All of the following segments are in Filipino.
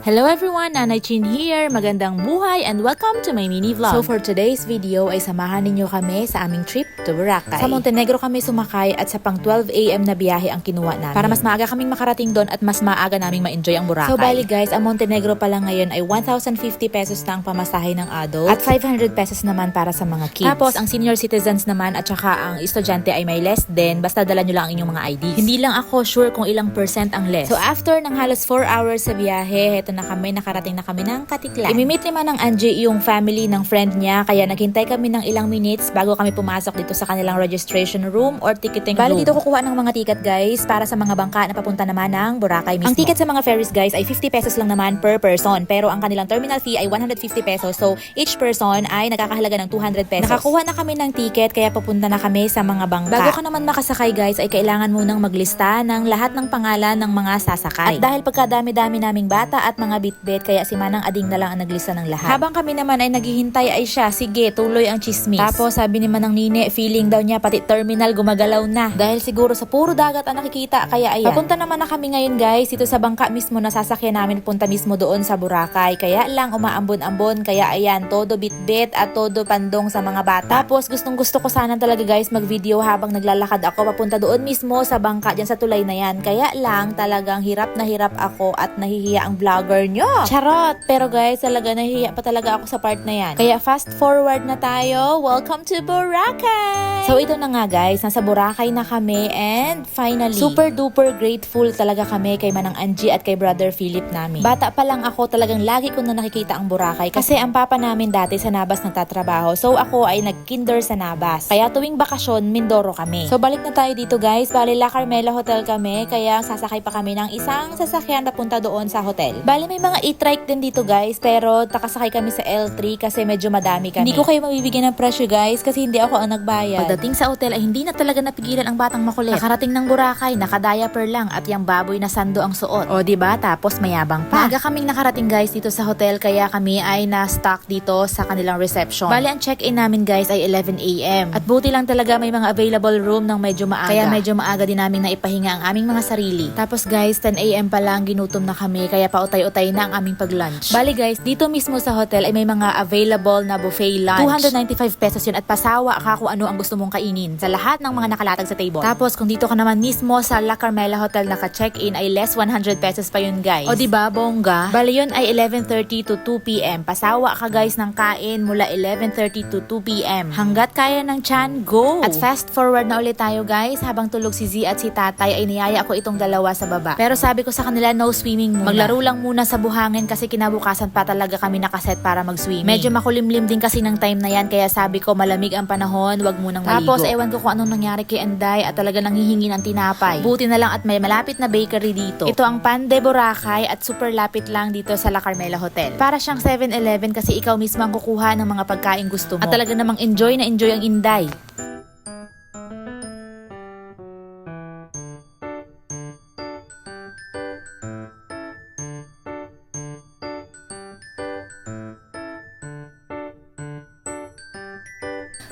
Hello everyone, Nanay Chin here. Magandang buhay and welcome to my mini vlog. So for today's video ay samahan ninyo kami sa aming trip to Boracay. Sa Montenegro kami sumakay at sa pang 12 AM na biyahe ang kinuha namin. Para mas maaga kaming makarating doon at mas maaga naming ma-enjoy ang Boracay. So bali guys, ang Montenegro pa lang ngayon ay 1,050 pesos na ang pamasahe ng adult at 500 pesos naman para sa mga kids. Tapos ang senior citizens naman at saka ang estudyante ay may less din, basta dala nyo lang ang inyong mga IDs. Hindi lang ako sure kung ilang percent ang less. So after ng halos 4 hours sa biyahe, heto na kami, nakarating na kami ng Katiklan. Imimit naman ng Angie yung family ng friend niya, kaya naghintay kami ng ilang minutes bago kami pumasok dito sa kanilang registration room or ticketing room. Bali dito kukuha ng mga ticket guys para sa mga bangka na papunta naman ng Boracay mismo. Ang ticket sa mga ferries guys ay 50 pesos lang naman per person, pero ang kanilang terminal fee ay 150 pesos. So each person ay nagkakahalaga ng 200 pesos. Nakakuha na kami ng ticket kaya papunta na kami sa mga bangka. Bago ka naman makasakay guys ay kailangan munang maglista ng lahat ng pangalan ng mga sasakay. At dahil pagkadami-dami naming bata at mga bitbit, kaya si Manang Ading na lang ang naglista ng lahat. Habang kami naman ay naghihintay ay siya, sige, tuloy ang chismis. Tapos sabi ni Manang Nine, feeling daw niya pati terminal gumagalaw na. Dahil siguro sa puro dagat ang nakikita, kaya ayan. Papunta naman na kami ngayon guys, dito sa bangka mismo na sasakyan namin punta mismo doon sa Boracay. Kaya lang umaambon-ambon, kaya ayan, todo bitbit at todo pandong sa mga bata. Tapos gustong gusto ko sana talaga guys mag-video habang naglalakad ako papunta doon mismo sa bangka dyan sa tulay na yan. Kaya lang talagang hirap na hirap ako at nahihiya ang vlogger nyo. Charot! Pero guys, talaga nahihiya pa talaga ako sa part na yan. Kaya fast forward na tayo. Welcome to Boracay! So ito na nga guys, nasa Boracay na kami and finally, super duper grateful talaga kami kay Manang Angie at kay Brother Philip namin. Bata pa lang ako, talagang lagi ko na nakikita ang Boracay kasi ang papa namin dati sa Nabas nagtatrabaho. So ako ay nag-kinder sa Nabas. Kaya tuwing bakasyon, Mindoro kami. So balik na tayo dito guys. Bali La Carmela Hotel kami, kaya sasakay pa kami ng isang sasakyan na punta doon sa hotel. Bali may mga e-trike din dito guys, pero takasakay kami sa L3 kasi medyo madami kami. Hindi ko kayo mabibigyan ng presyo guys kasi hindi ako ang nagbayad. Pagdating sa hotel ay hindi na talaga napigilan ang batang makulit. Nakarating ng Boracay, nakadiaper lang at yung baboy na sando ang suot. O diba? Tapos mayabang pa. Maaga kaming nakarating guys dito sa hotel kaya kami ay na-stock dito sa kanilang reception. Bali ang check-in namin guys ay 11 AM. At buti lang talaga may mga available room ng medyo maaga. Kaya medyo maaga din namin naipahinga ang aming mga sarili. Tapos guys, 10 AM pa lang ginutom na kami kaya pautay-utay na ang aming pag-lunch. Bali guys, dito mismo sa hotel ay may mga available na buffet lunch. 295 pesos yun at pasawa ka kung ano ang gusto mong kainin sa lahat ng mga nakalatag sa table. Tapos kung dito ka naman mismo sa La Carmela Hotel naka-check-in ay less 100 pesos pa yun guys. O diba, bongga? Bali yun ay 11:30 to 2 PM. Pasawa ka guys ng kain mula 11:30 to 2 PM. Hanggat kaya ng tiyan, go! At fast forward na ulit tayo guys. Habang tulog si Z at si Tatay ay niyaya ko itong dalawa sa baba. Pero sabi ko sa kanila no swimming muna. Maglaro lang muna sa buhangin kasi kinabukasan pa talaga kami nakaset para mag-swimming. Medyo makulimlim din kasi ng time na yan kaya sabi ko malamig ang panahon, wag munang maligo. Tapos ewan ko kung anong nangyari kay Anday at talaga nanghihingi ng tinapay. Buti na lang at may malapit na bakery dito. Ito ang Pan de Boracay at super lapit lang dito sa La Carmela Hotel. Para siyang 7-Eleven kasi ikaw mismo ang kukuha ng mga pagkain gusto mo. At talaga namang enjoy na enjoy ang Inday.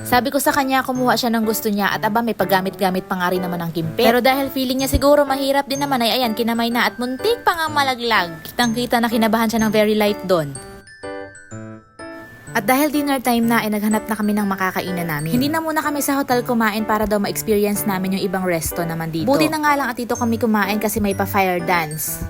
Sabi ko sa kanya, kumuha siya ng gusto niya at aba may paggamit-gamit pa nga rin naman ang kimpe. Pero dahil feeling niya siguro mahirap din naman ay ayan, kinamay na at muntik pa nga malaglag. Kitang-kita na kinabahan siya ng very light doon. At dahil dinner time na ay naghanap na kami ng makakainan namin. Hindi na muna kami sa hotel kumain para daw ma-experience namin yung ibang resto naman dito. Buti na nga lang at dito kami kumain kasi may pa-fire dance.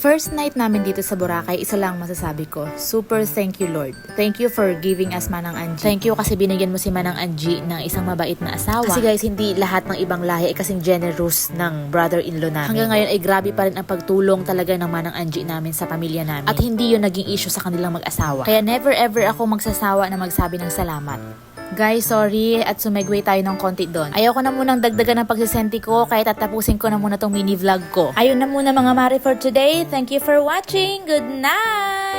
First night namin dito sa Boracay, isa lang masasabi ko. Super thank you Lord. Thank you for giving us Manang Angie. Thank you kasi binigyan mo si Manang Angie ng isang mabait na asawa. Kasi guys, hindi lahat ng ibang lahi ay kasing generous ng brother-in-law namin. Hanggang ngayon ay grabe pa rin ang pagtulong talaga ng Manang Angie namin sa pamilya namin. At hindi yun naging issue sa kanilang mag-asawa. Kaya never ever ako magsasawa na magsabi ng salamat. Guys, sorry at sumegway tayo ng konti doon. Ayoko na munang dagdagan ng pagsisenti ko kaya tatapusin ko na muna tong mini vlog ko. Ayun na muna mga mare for today. Thank you for watching. Good night!